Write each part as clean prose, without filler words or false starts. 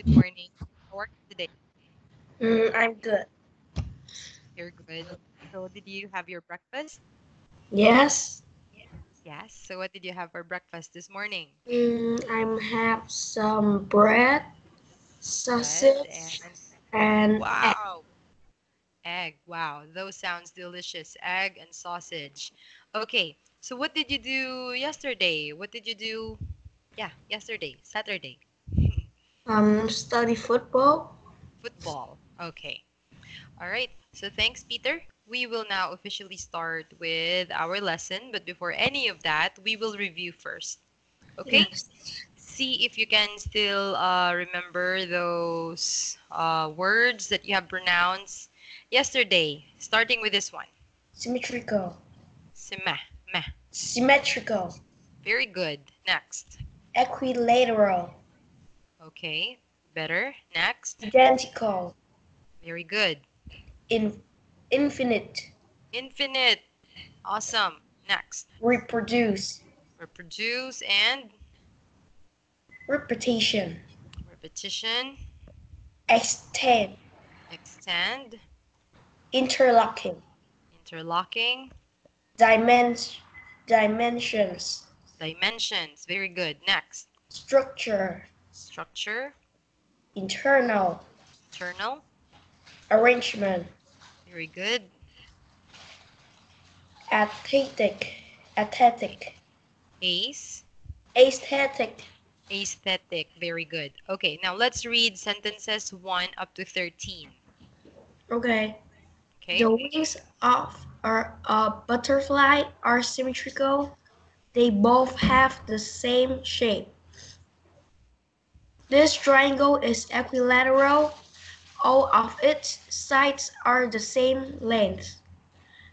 Good morning. How are you today? I'm good. You're good. So, did you have your breakfast? Yes. Yes. So, what did you have for breakfast this morning? I have some bread, Bread sausage, and and egg. wow, egg. Wow, those sounds delicious. Egg and sausage. Okay. So, what did you do yesterday? What did you do? Yeah, yesterday, Saturday. Study football. Football. Okay. All right. So thanks, Peter. We will now officially start with our lesson, but before any of that, we will review first. Okay? Yes. See if you can still remember those words that you have pronounced yesterday, starting with this one. Symmetrical. Sima, meh. Symmetrical. Very good. Next. Equilateral. Okay. Better. Next. Identical. Very good. In, infinite. Infinite. Awesome. Next. Reproduce. Reproduce and Repetition. repetition. Extend. Extend. Interlocking. Interlocking. Dimensions. Dimensions. Very good. Next. Structure. Structure. Internal. Internal. Arrangement. Very good. Aesthetic. Aesthetic. Ace. Aesthetic. Aesthetic. Very good. Okay, now let's read sentences 1 up to 13. Okay. Okay? The wings of a butterfly are symmetrical. They both have the same shape. This triangle is equilateral. All of its sides are the same length.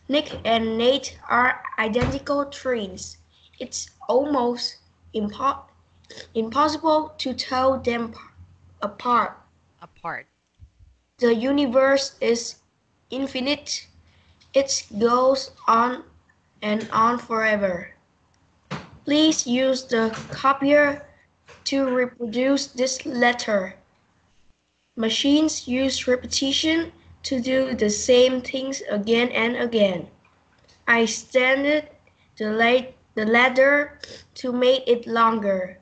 Nick and Nate are identical twins. It's almost impossible to tell them apart. Apart. The universe is infinite. It goes on and on forever. Please use the copier to reproduce this letter. Machines use repetition to do the same things again and again. I extended the ladder to make it longer.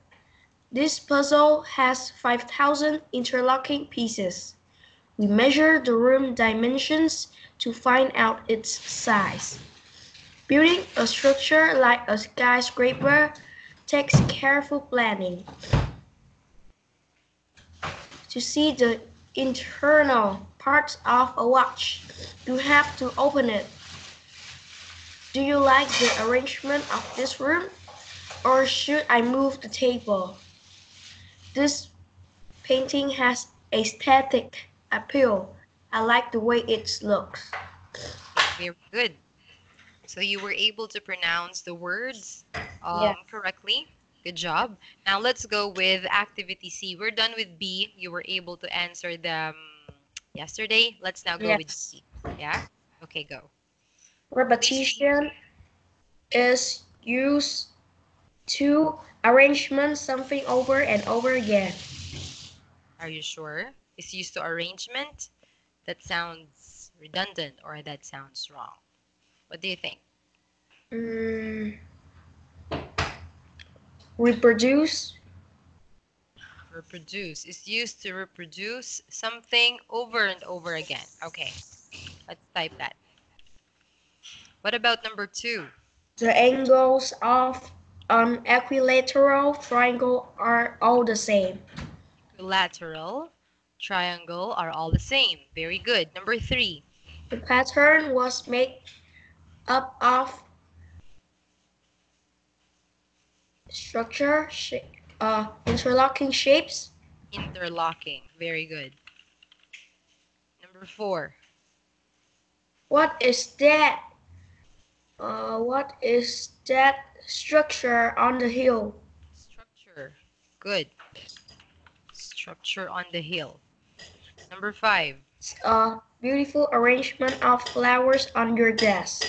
This puzzle has 5,000 interlocking pieces. We measure the room dimensions to find out its size. Building a structure like a skyscraper takes careful planning. To see the internal parts of a watch, you have to open it. Do you like the arrangement of this room? Or should I move the table? This painting has aesthetic appeal. I like the way it looks. Okay, very good. So you were able to pronounce the words Yeah. correctly. Good job. Now let's go with activity C. We're done with B. You were able to answer them yesterday. Let's now go with Yes. C. Yeah? Okay, go. Please read. Repetition is used to arrangement something over and over again. Are you sure? Is used to arrangement? That sounds redundant or that sounds wrong. What do you think? Mm, reproduce. Reproduce is used to reproduce something over and over again. Okay, let's type that. What about number 2? The angles of an equilateral triangle are all the same. Equilateral, triangle are all the same. Very good. Number 3. The pattern was made up of structure, interlocking shapes. Interlocking. Very good. Number 4. What is that? What is that structure on the hill? Structure. Good. Structure on the hill. Number 5. It's a beautiful arrangement of flowers on your desk.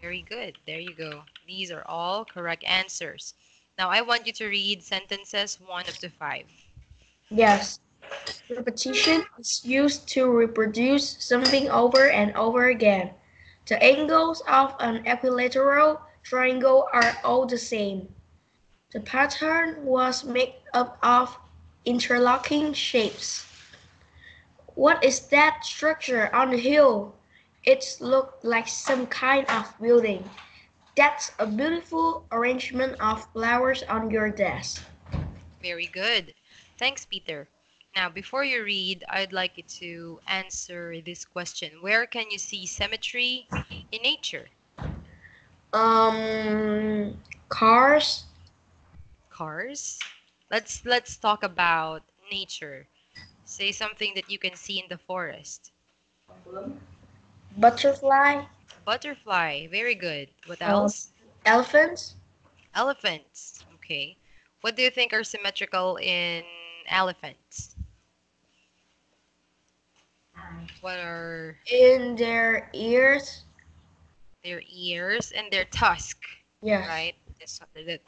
Very good. There you go. These are all correct answers. Now I want you to read sentences 1 up to 5. Yes. Repetition is used to reproduce something over and over again. The angles of an equilateral triangle are all the same. The pattern was made up of interlocking shapes. What is that structure on the hill? It looks like some kind of building. That's a beautiful arrangement of flowers on your desk. Very good. Thanks, Peter. Now, before you read, I'd like you to answer this question. Where can you see symmetry in nature? Cars. Cars. Let's talk about nature. Say something that you can see in the forest. Butterfly. Butterfly. Very good. What Uh, else? Elephants. Elephants. Okay. What do you think are symmetrical in elephants? What are In their ears. their ears and their tusk? Yes. Right?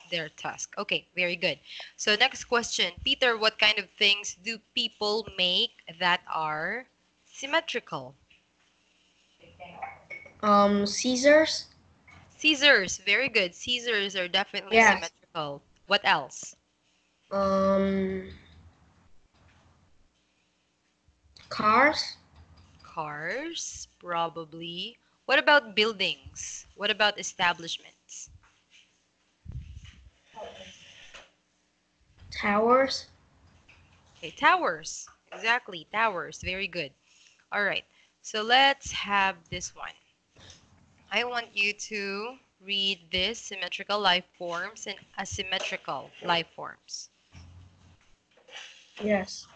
Their tusk. Okay, very good. So next question. Peter, what kind of things do people make that are symmetrical? Scissors. Scissors. Very good. Scissors are definitely Yes. symmetrical. What else? Cars. Cars, probably. What about buildings? What about establishments? Towers. Okay, towers. Exactly, towers. Very good. All right. So let's have this one. I want you to read this symmetrical life forms and asymmetrical life forms. Yes.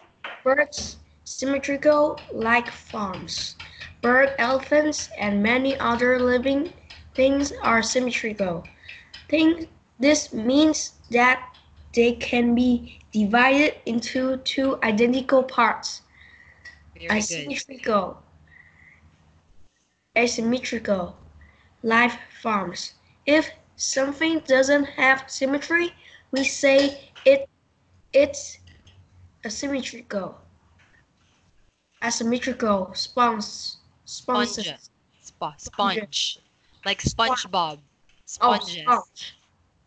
Birds. Symmetrical like farms. Bird, elephants, and many other living things are symmetrical. This means that they can be divided into two identical parts. Very good. Asymmetrical life forms. If something doesn't have symmetry, we say it's asymmetrical. Asymmetrical Sponge. sponges. Sponge. Like Sponge. SpongeBob. Oh, Sponges.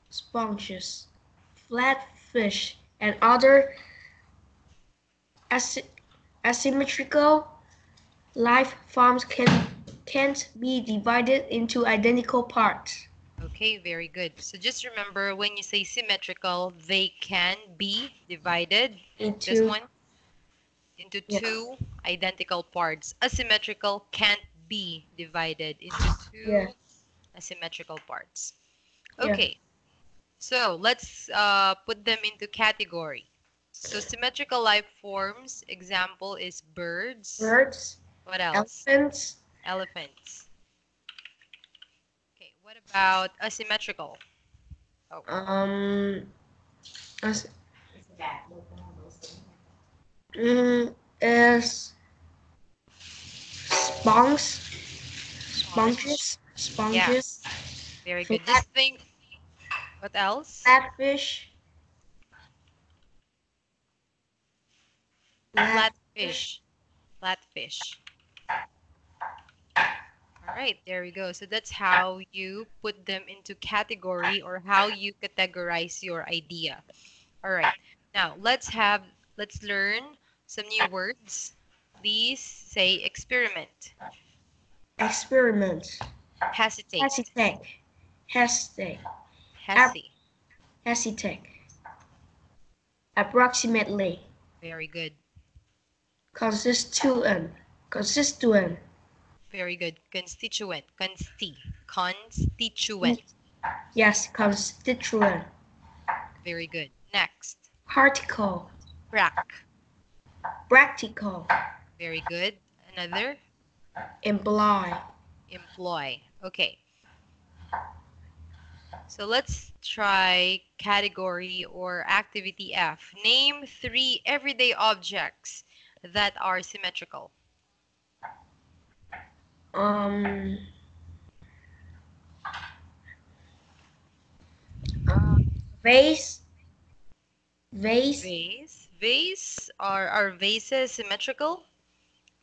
sponges, flatfish, and other asymmetrical life forms can't be divided into identical parts. Okay, very good. So just remember when you say symmetrical, they can be divided, this Into one, into yeah, two identical parts. Asymmetrical can't be divided into yeah, two asymmetrical parts. yeah. Okay, so let's put them into category. So symmetrical life forms, example is birds. Birds, What else? elephants, Elephants. Okay, what about asymmetrical? Oh, um, as, mm, is sponges, sponge. Yeah, sponges, very good. flat, Just think, what else? flatfish, flatfish. Flatfish. Flatfish. All right, there we go. So that's how you put them into category or how you categorize your idea. All right. Now, let's learn some new words. Please say experiment, Experiment, hesitate, hesitate, hesitate, ap- hesi. hesitate, approximately, Very good. constituent, constituent, Very good. Constituent, constituent. yes, constituent, Very good. Next, particle, prac. practical, Very good. Another, employ, employ. Okay. So let's try category or activity F. Name 3 everyday objects that are symmetrical. um, vase, vase, Vase. Vase? Are vases symmetrical?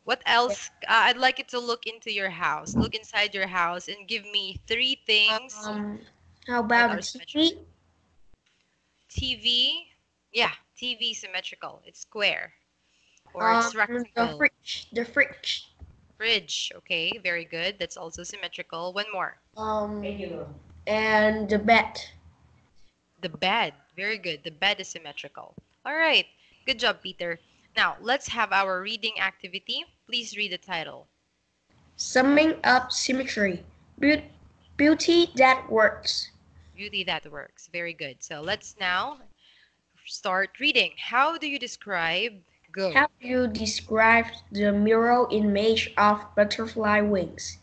What else? I'd like you to look into your house. Look inside your house and give me 3 things How that about are the symmetrical. TV? TV? Yeah, TV symmetrical. It's square. Or it's The rectangle. fridge. The fridge. Fridge. Okay, very good. That's also symmetrical. One more. And the bed. The bed. Very good. The bed is symmetrical. All right. Good job, Peter. Now, let's have our reading activity. Please read the title. Summing up symmetry. Beauty that works. Beauty that works. Very good. So let's now start reading. How do you describe go? How do you describe the mirror image of butterfly wings?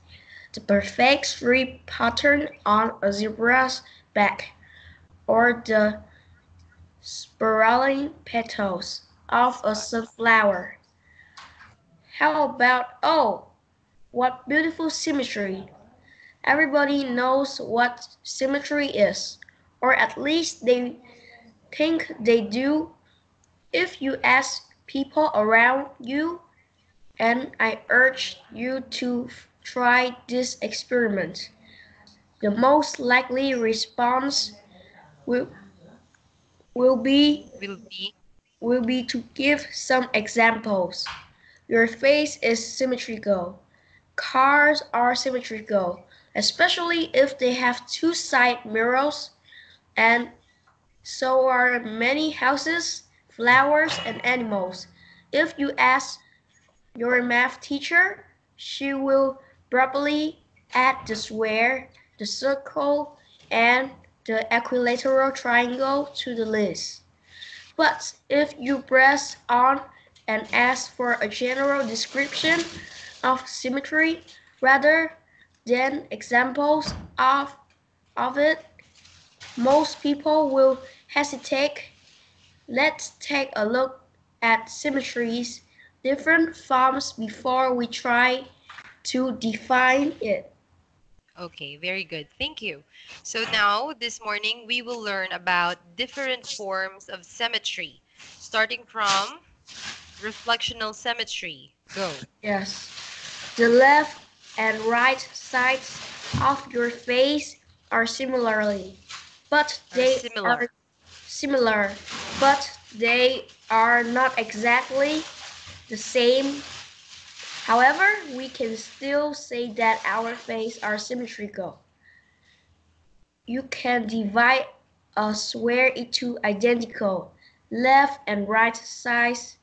The perfect strip pattern on a zebra's back, or the spiraling petals of a sunflower? How about, oh, what beautiful symmetry! Everybody knows what symmetry is, or at least they think they do. If you ask people around you, and I urge you to try this experiment, the most likely response will, will be Will be will be to give some examples. Your face is symmetrical. Cars are symmetrical, especially if they have two side mirrors, and so are many houses, flowers, and animals. If you ask your math teacher, she will probably add the square, the circle, and the equilateral triangle to the list. But if you press on and ask for a general description of symmetry rather than examples of it, most people will hesitate. Let's take a look at symmetry's different forms before we try to define it. okay, very good. Thank you. So now this morning we will learn about different forms of symmetry, starting from reflectional symmetry. Go. Yes. The left and right sides of your face are similarly, but Are they similar. are similar, but they are not exactly the same. However, we can still say that our faces are symmetrical. You can divide a square into identical left and right sides,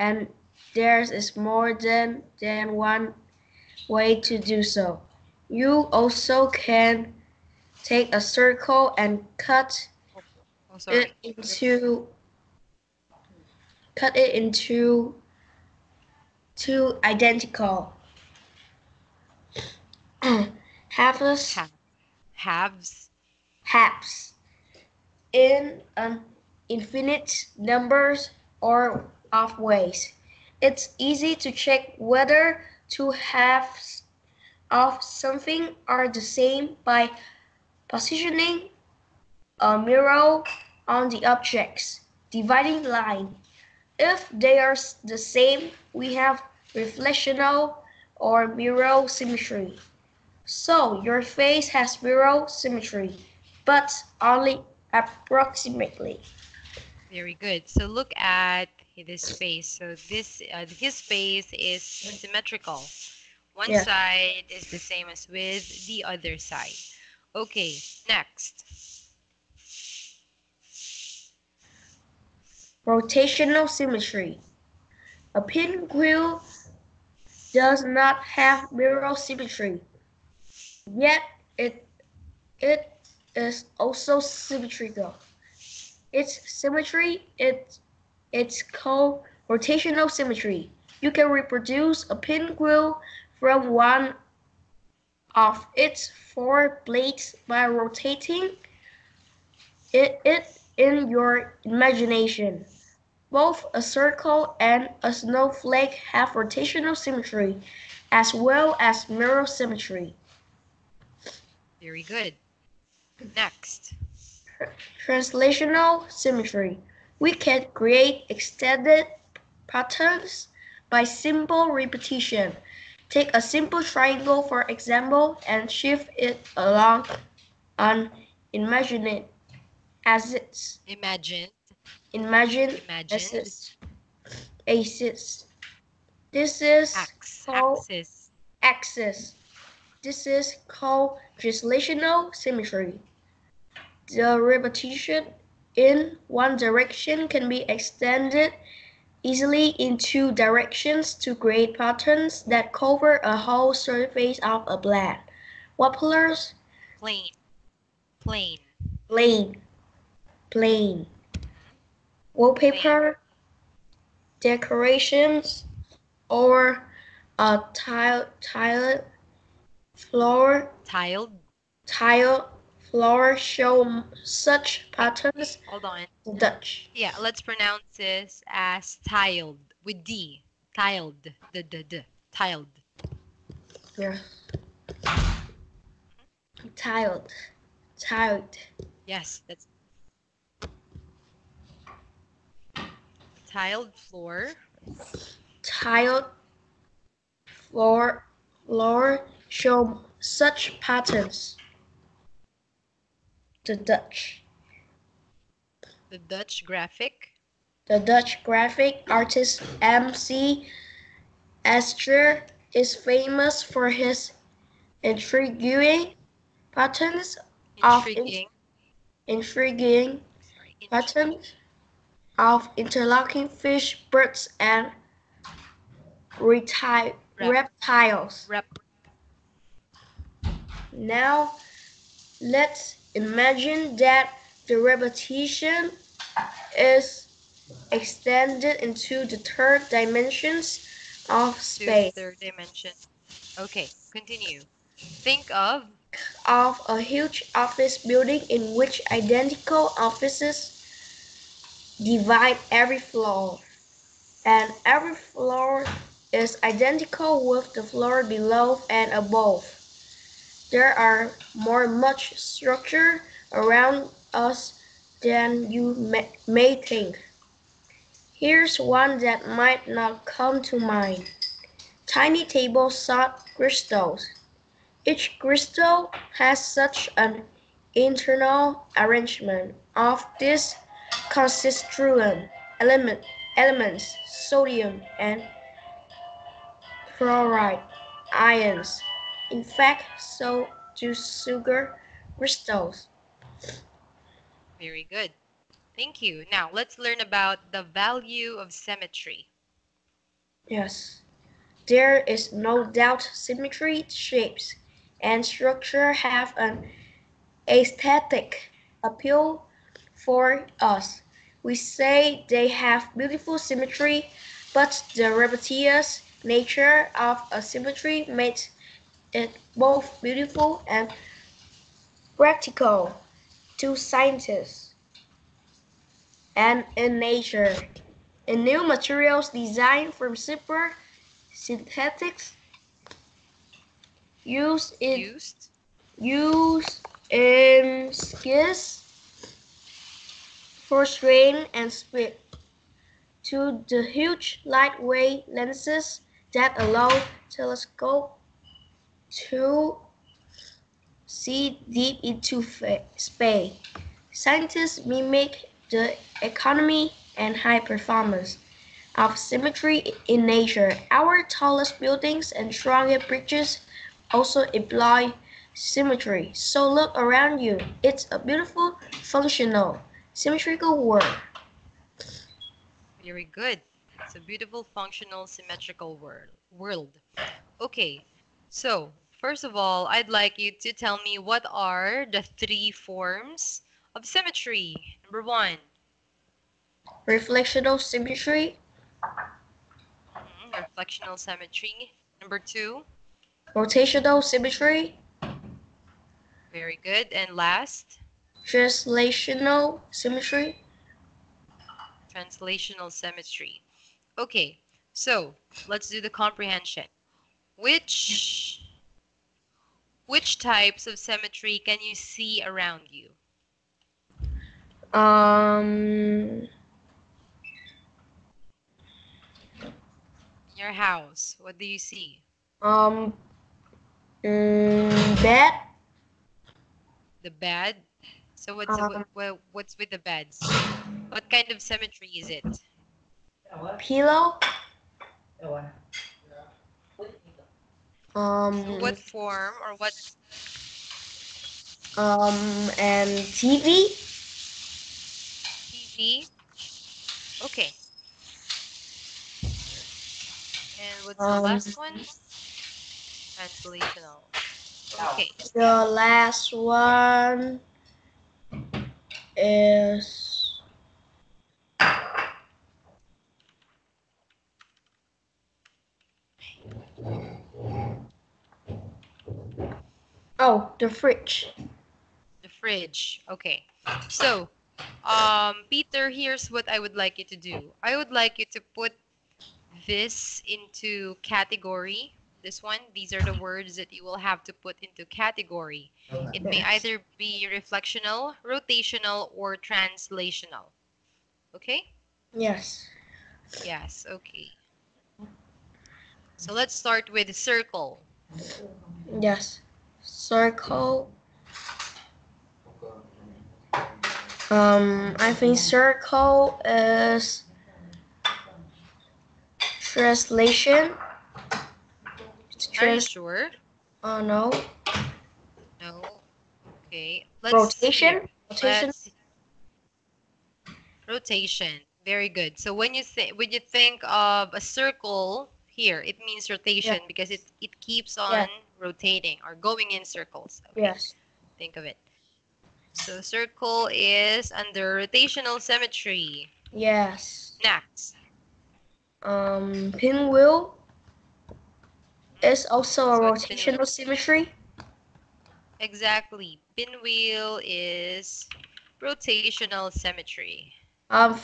and there is more than one way to do so. You also can take a circle and Oh, it sorry. into cut it into two identical halves Halves. halves in an infinite numbers or of ways. It's easy to check whether two halves of something are the same by positioning a mirror on the object's dividing line. If they are the same, we have reflectional or mirror symmetry. So your face has mirror symmetry, but only approximately. Very good. So look at this face. So this his face is symmetrical. One Yes. side is the same as with the other side. Okay, next. Rotational symmetry. A pinwheel does not have mirror symmetry, yet it is also symmetrical. Its symmetry it's called rotational symmetry. You can reproduce a pinwheel from one of its four blades by rotating it in your imagination. Both a circle and a snowflake have rotational symmetry as well as mirror symmetry. Very good. Next. Translational symmetry. We can create extended patterns by simple repetition. Take a simple triangle, for example, and shift it along an imagined axis. Imagined. Imagined Imagined. axis. This is called Axis. axis. This is called translational symmetry. The repetition in one direction can be extended easily in two directions to create patterns that cover a whole surface of a plan. Wallpapers, Plain. Plain. plain. Wallpaper, decorations, or a tiled floor show such patterns. Hold on. Dutch. Yeah, let's pronounce this as tiled with D. Tiled. Tiled. Yeah. Tiled. Yes, that's tiled floor. Tiled floor show such patterns. The Dutch. The Dutch graphic. The Dutch graphic artist M.C. Escher is famous for his intriguing patterns of interlocking fish, birds, and reptiles. Now, let's imagine that the repetition is extended into the third dimensions of space. Third dimension. Okay, continue. Think of a huge office building in which identical offices divide every floor, and every floor is identical with the floor below and above. There are much structure around us than you may think. Here's one that might not come to mind. Tiny table-sawed crystals. Each crystal has such an internal arrangement of these constituent elements, sodium and chloride ions. In fact, so do sugar crystals. Very good. Thank you. Now, let's learn about the value of symmetry. Yes. There is no doubt symmetry, shapes, and structure have an aesthetic appeal for us. We say they have beautiful symmetry, but the repetitious nature of a symmetry makes it both beautiful and practical to scientists. And in nature, in new materials designed from super synthetics used in skis for strain and speed, to the huge lightweight lenses that allow telescopes to see deep into space. Scientists mimic the economy and high performance of symmetry in nature. Our tallest buildings and strongest bridges also employ symmetry. So look around you. It's a beautiful, functional, symmetrical world. Very good. It's a beautiful, functional, symmetrical world. Okay, so first of all, I'd like you to tell me what are the three forms of symmetry. Number one. Reflectional symmetry. Reflectional symmetry. Number two. Rotational symmetry. Very good. And last. Translational symmetry. Translational symmetry. Okay, so let's do the comprehension. Which types of symmetry can you see around you? Your house, what do you see? Bed. The bed. So Um, what's with the beds? What kind of symmetry is it? pillow. So what form or what And TV. TV? Okay. And what's the Um, last one? Translational. Okay. the last one is the fridge. The fridge. Okay. So, Peter, here's what I would like you to do. I would like you to put this into category. This one, these are the words that you will have to put into category. It may Yes. either be reflectional, rotational, or translational. Okay? Yes. Yes, okay. So let's start with circle. Yes. Circle. I think circle is translation. Are you sure? No. No. Okay. Let's Rotation. here. Rotation. Let's rotation. Very good. So when you think of a circle here, it means Yeah. rotation because it keeps on Yes. rotating or going in circles. Okay. Yes. Think of it. So circle is under rotational symmetry. Yes. Next. Pinwheel is also a So what's pinwheel? rotational symmetry. Exactly. Pinwheel is rotational symmetry.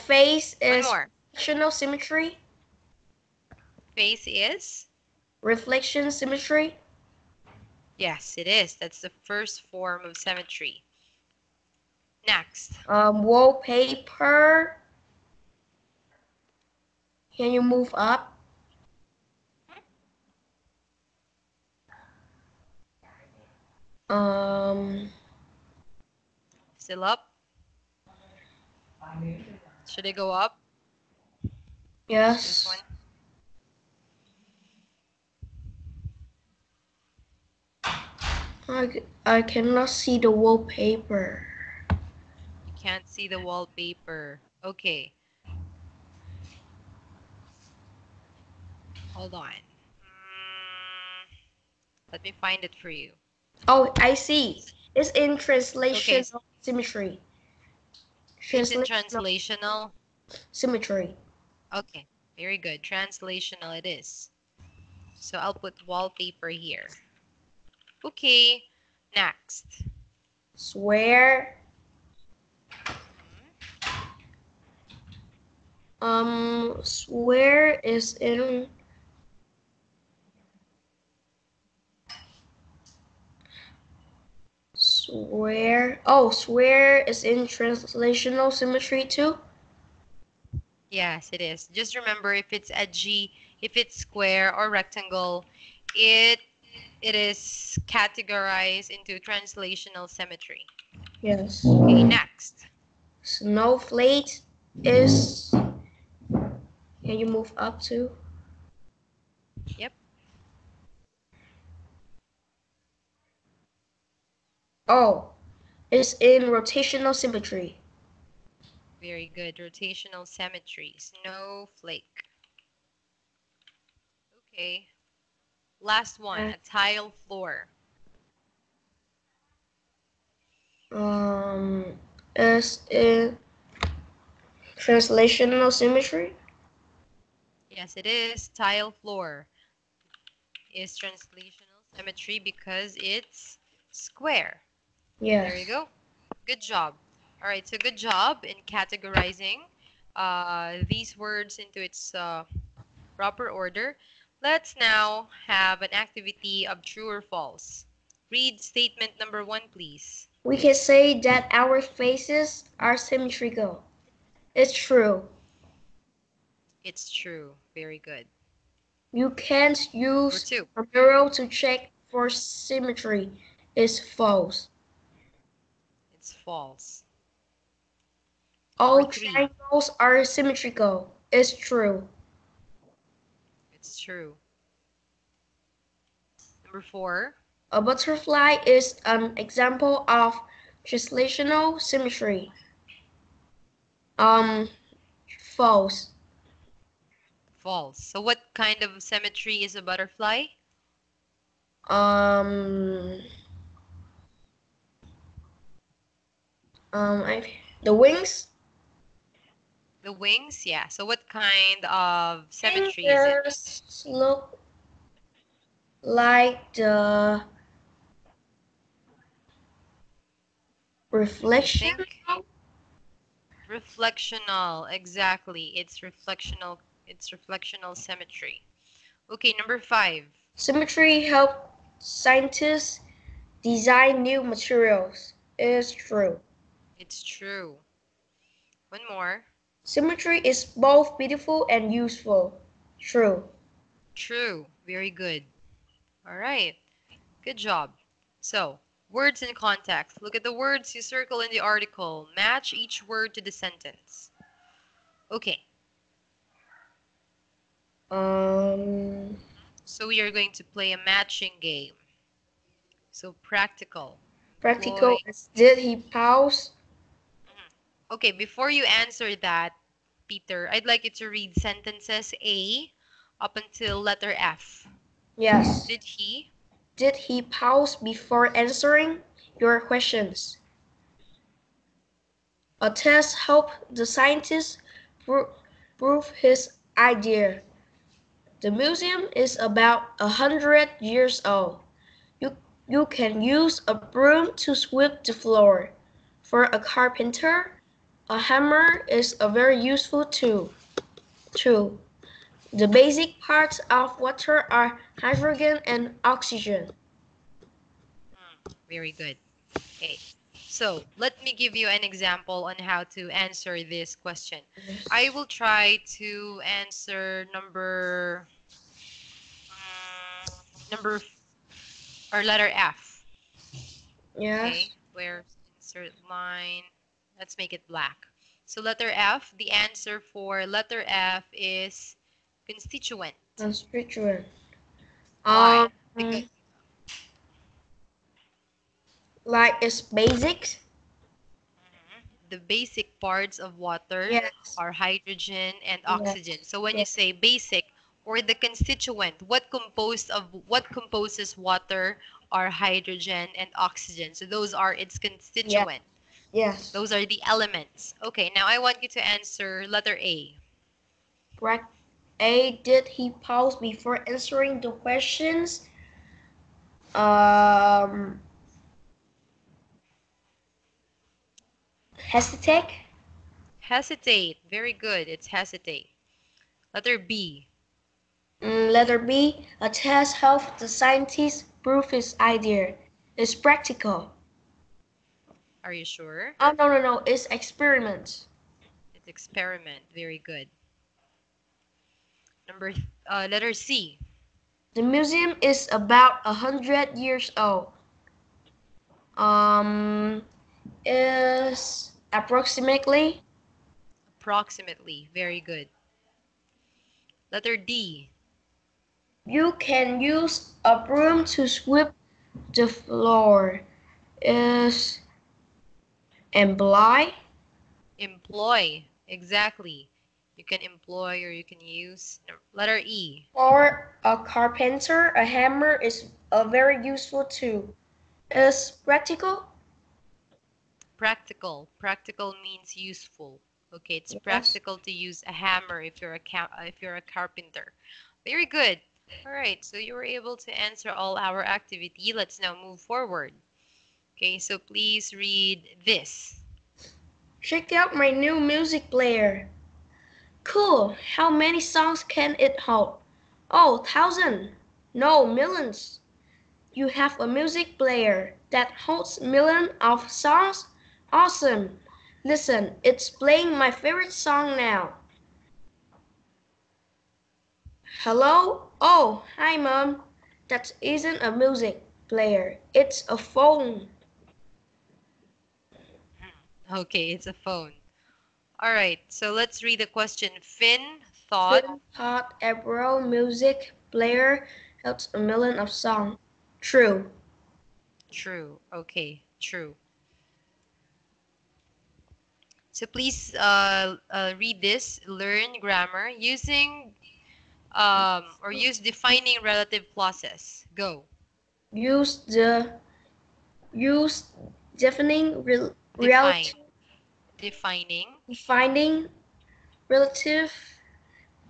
Face One is more. reflectional symmetry. Face is? Reflection symmetry. Yes, it is. That's the first form of symmetry. Next. Wallpaper. Can you move up? Still up? Should I go up? This one? Yes. I cannot see the wallpaper. You can't see the wallpaper. Okay. Hold on. Let me find it for you. Oh, I see. It's in Okay. translational symmetry. It's in Translational translational. symmetry. Okay. Very good. Translational it is. So I'll put wallpaper here. Okay. Next. Swear. Swear is in swear. Oh, swear is in translational symmetry too. Yes, it is. Just remember if it's edgy, if it's square or rectangle, it is categorized into translational symmetry. Yes. Okay, next. Snowflake is. Can you move up too? Yep. Oh, it's in rotational symmetry. Very good. Rotational symmetry. Snowflake. Okay. Last one, a tile floor. Is in translational symmetry. Yes, it is. Tile floor is translational symmetry because it's square. Yes. There you go. Good job. All right, so good job in categorizing these words into its proper order. Let's now have an activity of true or false. Read statement number 1, please. We can say that our faces are symmetrical. It's true. It's true. Very good. You can't Number use 2. a mirror to check for symmetry. It's false. It's false. All Number 3. triangles are symmetrical. It's true. It's true. Number 4. A butterfly is an example of translational symmetry. False. False. So what kind of symmetry is a butterfly? Um, the wings. The wings? Yeah. So what kind of symmetry is it? Fingers look like the reflection. Think reflectional. Exactly. It's reflectional. It's reflectional symmetry. Okay, number 5. Symmetry helps scientists design new materials. Is true. It's true. One more. Symmetry is both beautiful and useful. True. True. Very good. All right. Good job. So, words in context. Look at the words you circle in the article. Match each word to the sentence. Okay. So we are going to play a matching game. So practical. Practical. Did he pause? Okay, before you answer that, Peter, I'd like you to read sentences A up until letter F. Yes. Did he? Did he pause before answering your questions? A test helped the scientist prove his idea. The museum is about 100 years old. You can use a broom to sweep the floor. For a carpenter, a hammer is a very useful tool. The basic parts of water are hydrogen and oxygen. Very good. Okay. So let me give you an example on how to answer this question. Yes. I will try to answer number or letter F. Yes. Okay, where insert line. Let's make it black. So letter F, the answer for letter F is constituent. Constituent. Why? Because Like it's basics. the basic parts of water Yes. are hydrogen and Yes. oxygen. So when you Yes. say basic or the constituent, what composes water are hydrogen and oxygen. So those are its constituent. Yes. Those are the elements. Okay, now I want you to answer letter A. Correct. A. Did he pause before answering the questions? Hesitate. Hesitate. Very good. It's hesitate. Letter B. Letter B. A test helped the scientist prove his idea. It's practical. Are you sure? Oh, no. It's experiments. It's experiment. Very good. Letter C. The museum is about 100 years old. Is approximately. Approximately. Very good. Letter D. You can use a broom to sweep the floor. Is employ. Employ. Exactly. You can employ or you can use. Letter E. For a carpenter, a hammer is a very useful tool. Is practical. Practical. Practical means useful. Okay, it's Yes. practical to use a hammer if you're a carpenter. Very good. All right, so you were able to answer all our activity. Let's now move forward. Okay, so please read this. Check out my new music player. Cool. How many songs can it hold? Oh, 1,000. No, millions. You have a music player that holds millions of songs? Awesome. Listen, it's playing my favorite song now. Hello? Oh, hi, Mom. That isn't a music player. It's a phone. Okay, it's a phone. All right, so let's read the question. Finn thought. Finn thought a real music player helps a million of songs. True. True. Okay, true. So please read this. Learn grammar using or use defining relative clauses. Go. Use use defining Define. relative Defining. defining relative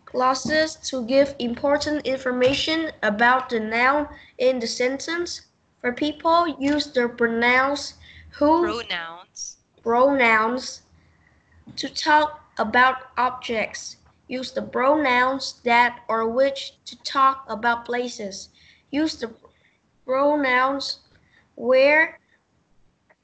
clauses to give important information about the noun in the sentence. For people, use the Pronouns. pronouns to talk about objects. Use the pronouns that or which to talk about places. Use the pronouns where.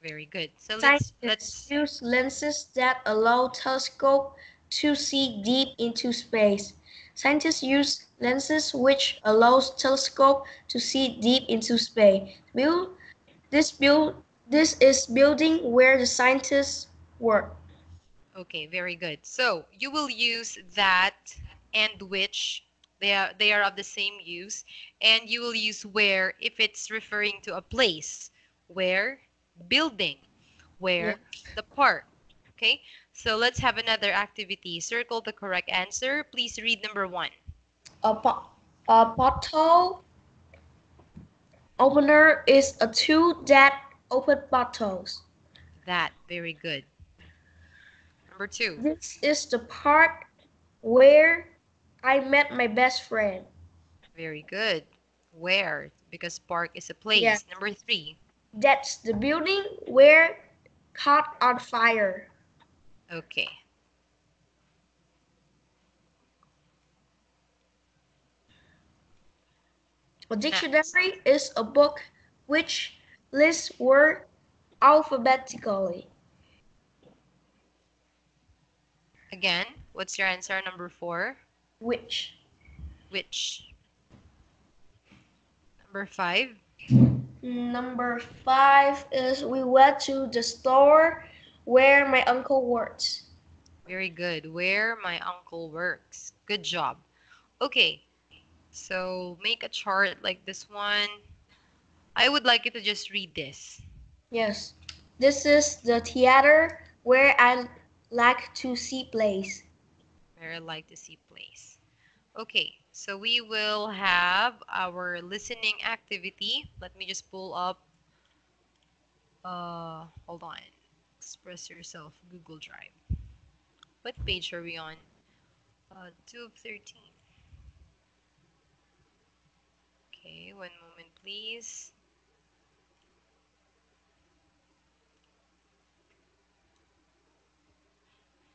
Very good. So Scientists let's use lenses that allow telescope to see deep into space. Scientists use lenses which allows telescope to see deep into space. This is building where the scientists work. Okay, very good. So you will use that and which. They are of the same use, and you will use where if it's referring to a place. Where? Building. Yeah. Where? The park. Okay, so let's have another activity. Circle the correct answer. Please read number 1. A bottle opener is a tool that opens bottles. That, very good. Number 2. This is the part where I met my best friend. Very good. Where? Because park is a Yeah. place. Number 3. That's the building where caught on fire. Okay. A Next. dictionary is a book which lists words alphabetically. Again, what's your answer? Number 4. Which? Which? Number 5. Number 5 is we went to the store where my uncle works. Very good. Where my uncle works. Good job. Okay, so make a chart like this one. I would like you to just read this. Yes. This is the theater where I like to see plays. Where I like to see plays. Okay, so we will have our listening activity. Let me just pull up. Hold on. Express yourself, Google Drive. What page are we on? 2 of 13. Okay, one moment, please.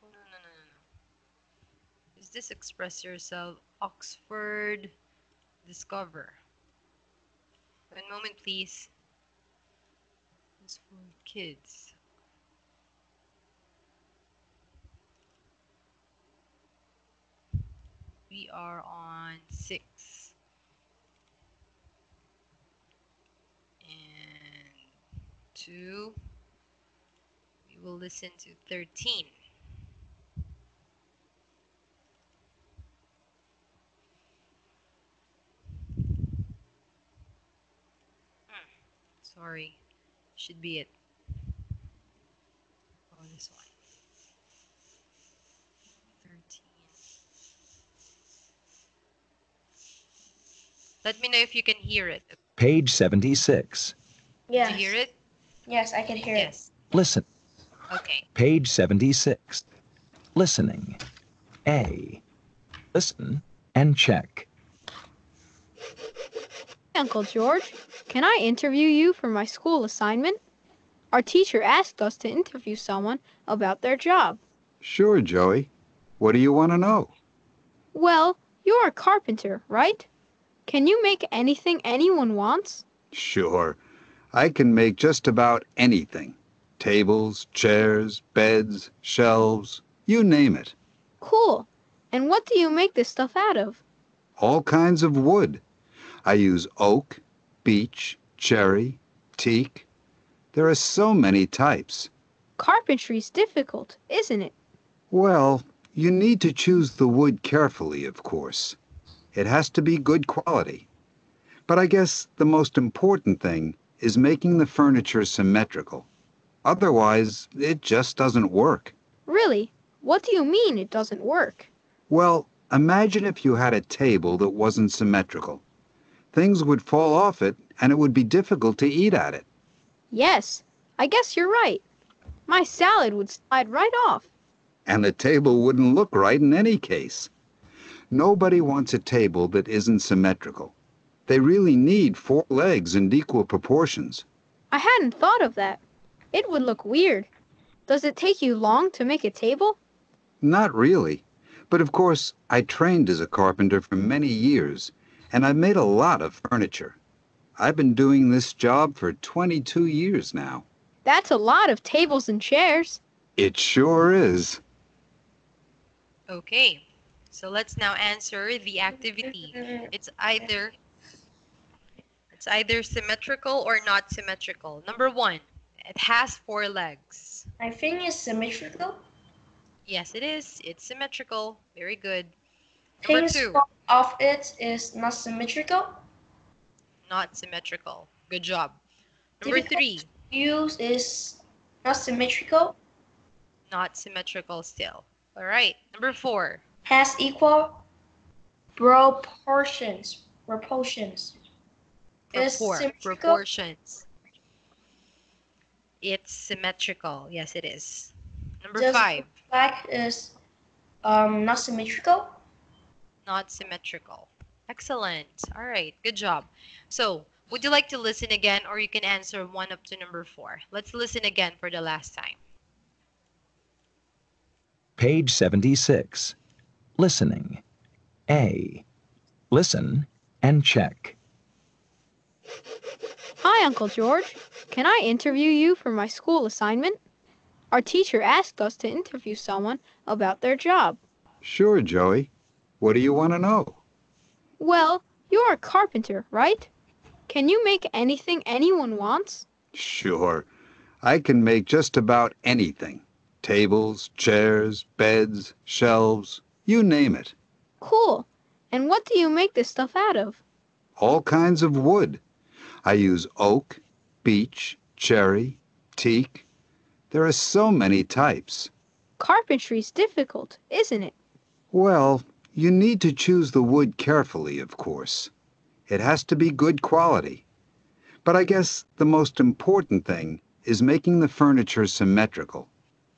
Oh, no, no, no, no, no. Is this express yourself? Oxford Discover. One moment, please. It's for kids. We are on 6. And 2. We will listen to 13. Sorry. Should be it. Oh, this one. 13. Let me know if you can hear it. Page 76. Did you hear Yes. it? Yes, I can hear it. Yes. Listen. Okay. Page 76. Listening. A. Listen and check. Uncle George, can I interview you for my school assignment? Our teacher asked us to interview someone about their job. Sure, Joey. What do you want to know? Well, you're a carpenter, right? Can you make anything anyone wants? Sure. I can make just about anything. Tables, chairs, beds, shelves, you name it. Cool. And what do you make this stuff out of? All kinds of wood. I use oak, beech, cherry, teak. There are so many types. Carpentry's difficult, isn't it? Well, you need to choose the wood carefully, of course. It has to be good quality. But I guess the most important thing is making the furniture symmetrical. Otherwise, it just doesn't work. Really? What do you mean it doesn't work? Well, imagine if you had a table that wasn't symmetrical. Things would fall off it, and it would be difficult to eat at it. Yes, I guess you're right. My salad would slide right off. And the table wouldn't look right in any case. Nobody wants a table that isn't symmetrical. They really need 4 legs and equal proportions. I hadn't thought of that. It would look weird. Does it take you long to make a table? Not really. But of course, I trained as a carpenter for many years, and I've made a lot of furniture. I've been doing this job for 22 years now. That's a lot of tables and chairs. It sure is. Okay, so let's now answer the activity. It's either symmetrical or not symmetrical. Number 1, it has 4 legs. I think it's symmetrical. Yes, it is. It's symmetrical. Very good. Number Things 2, fall off it is not symmetrical. not symmetrical. Good job. Number 3, Use is not symmetrical. not symmetrical still. All right. Number 4, Has equal proportions. Is symmetrical. proportions. It's symmetrical. Yes, it is. Number Just 5, flag is not symmetrical. not symmetrical. Excellent. All right. Good job. So, would you like to listen again, or you can answer 1 up to number 4? Let's listen again for the last time. Page 76. Listening. A. Listen and check. Hi, Uncle George. Can I interview you for my school assignment? Our teacher asked us to interview someone about their job. Sure, Joey. What do you want to know? Well, you're a carpenter, right? Can you make anything anyone wants? Sure. I can make just about anything. Tables, chairs, beds, shelves, you name it. Cool. And what do you make this stuff out of? All kinds of wood. I use oak, beech, cherry, teak. There are so many types. Carpentry's difficult, isn't it? Well, you need to choose the wood carefully, of course. It has to be good quality. But I guess the most important thing is making the furniture symmetrical.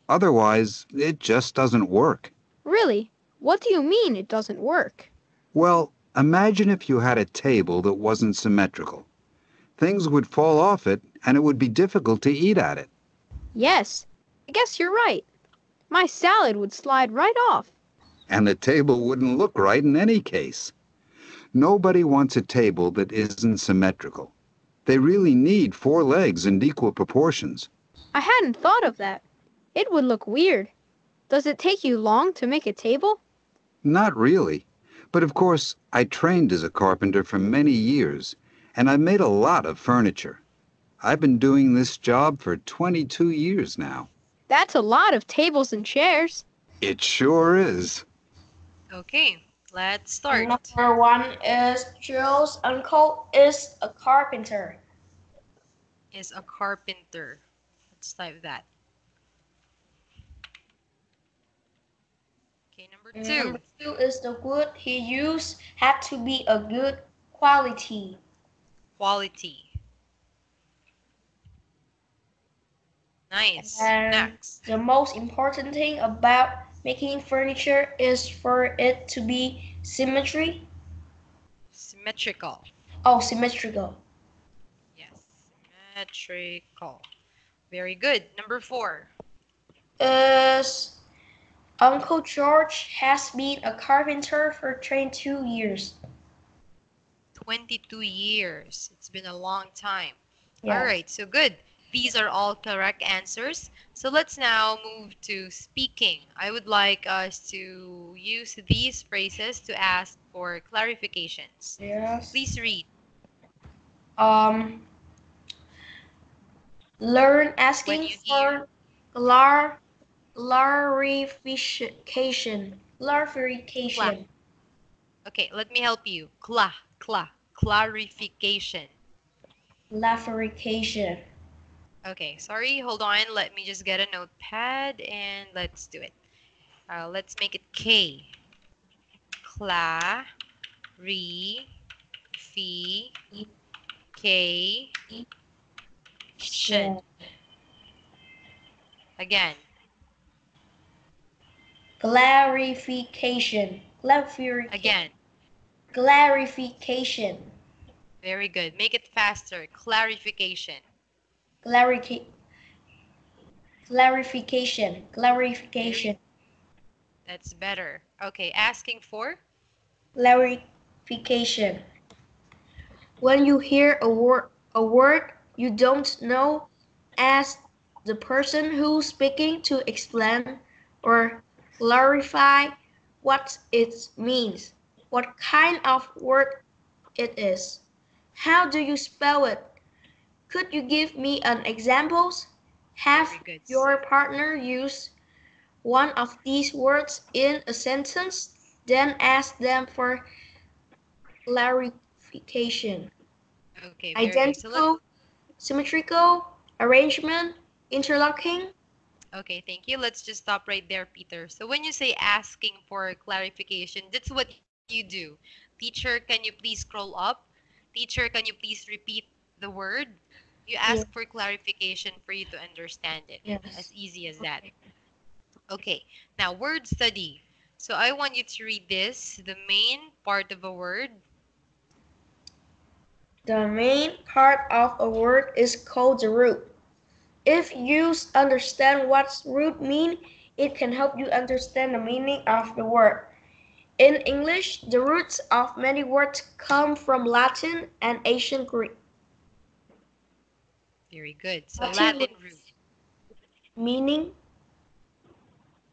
Otherwise, it just doesn't work. Really? What do you mean it doesn't work? Well, imagine if you had a table that wasn't symmetrical. Things would fall off it, and it would be difficult to eat at it. Yes, I guess you're right. My salad would slide right off. And the table wouldn't look right in any case. Nobody wants a table that isn't symmetrical. They really need 4 legs and equal proportions. I hadn't thought of that. It would look weird. Does it take you long to make a table? Not really. But of course, I trained as a carpenter for many years, and I've made a lot of furniture. I've been doing this job for 22 years now. That's a lot of tables and chairs. It sure is. Okay, let's start. Number 1 is Joe's uncle is a carpenter. Is a carpenter. Let's type that. Okay, number 2. Number 2 is the wood he used had to be a good quality. Quality. Nice. And Next. the most important thing about making furniture is for it to be symmetry. Symmetrical. Oh, symmetrical. Yes, symmetrical. Very good. Number 4. Is Uncle George has been a carpenter for 22 years. 22 years. It's been a long time. Yeah. All right, so good. These are all correct answers. So let's now move to speaking. I would like us to use these phrases to ask for clarifications. Yes. Please read. Learn When asking you hear, for clarification. cla. Clarification. Okay, let me help you. Clarification. Clarification. Okay, sorry, hold on. Let me just get a notepad and let's do it. Let's make it K. Clarification. Again. Clarification. Again. Clarification. Very good. Make it faster. Clarification. Clarification. Clarification. That's better. Okay, asking for? Clarification. When you hear a word you don't know, ask the person who's speaking to explain or clarify what it means, what kind of word it is. How do you spell it? Could you give me an examples? Have Very good. your partner use one of these words in a sentence, then ask them for clarification. Okay, very good. So Identical, symmetrical, arrangement, interlocking. okay, thank you. Let's just stop right there, Peter. So when you say asking for clarification, that's what you do. Teacher, can you please scroll up? Teacher, can you please repeat the word? You ask Yeah. for clarification for you to understand it. As Yes. easy as that. Okay, now word study. So I want you to read this, the main part of a word. The main part of a word is called the root. If you understand what root mean, it can help you understand the meaning of the word. In English, the roots of many words come from Latin and ancient Greek. Very good. So Latin Latin root root. meaning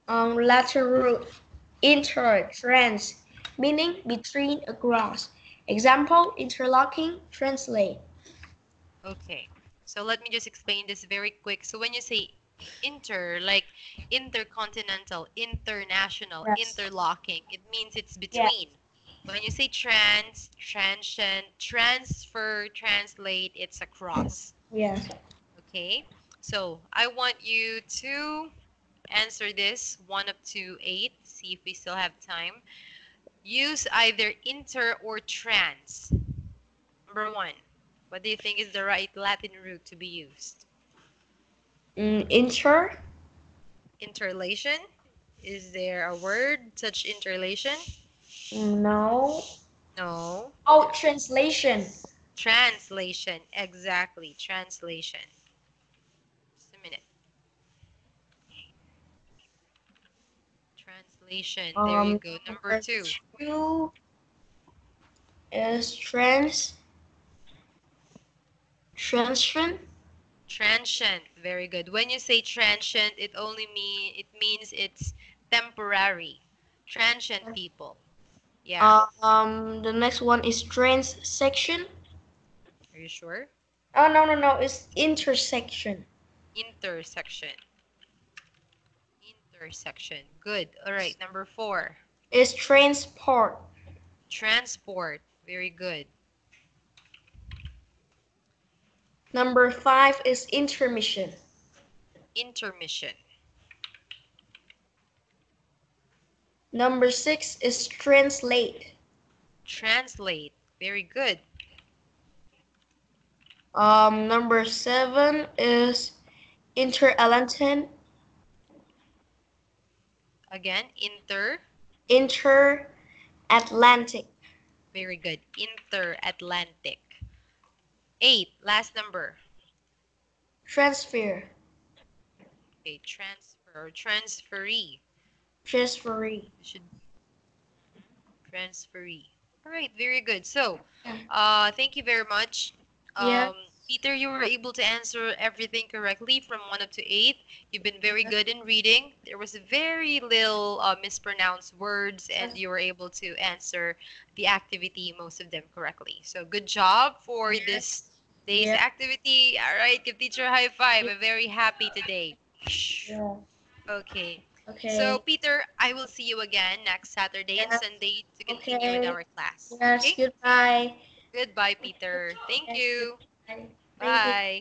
Latin root inter trans meaning between across. Example interlocking translate. Okay. So let me just explain this very quick. So when you say inter, like intercontinental, international, Yes. interlocking, it means it's Yeah. between. When you say trans, transient, transfer, translate, it's across. Yes. Okay. So I want you to answer this 1 up to 8. See if we still have time. Use either inter or trans. Number 1. What do you think is the right Latin root to be used? Inter. Interlation? Is there a word such interlation? No. No. Oh, translation. Translation. Exactly. Translation. Just a minute. Translation. There you go. Number Number 2. 2 is transient. Transient. Very good. When you say transient, it means it's temporary. Transient people. Yeah. The next one is transaction. Are you sure? Oh, no, no, no. It's intersection. Intersection. Intersection. Good. All right. Number 4. It's transport. Transport. Very good. Number 5 is intermission. Intermission. Number 6 is translate. Translate. Very good. Number 7 is interatlantic. Again, Interatlantic. very good. Interatlantic. 8. Last number. Transfer. Okay, transfer or transferee. Transferee. Should transferee. All right, very good. So, thank you very much. Yeah. Peter, you were able to answer everything correctly from 1 up to 8. You've been very good in reading. There was very little mispronounced words, and you were able to answer the activity, most of them correctly. So good job for this day's Yeah. activity. All right, give teacher a high five. I'm very happy today. Yeah. Okay. So, Okay. Peter, I will see you again next Saturday and Yes. Sunday to continue with Okay. our class. Yes. Okay? Goodbye. Goodbye, Peter. Thank Yes. you. Goodbye. Thank you. Bye.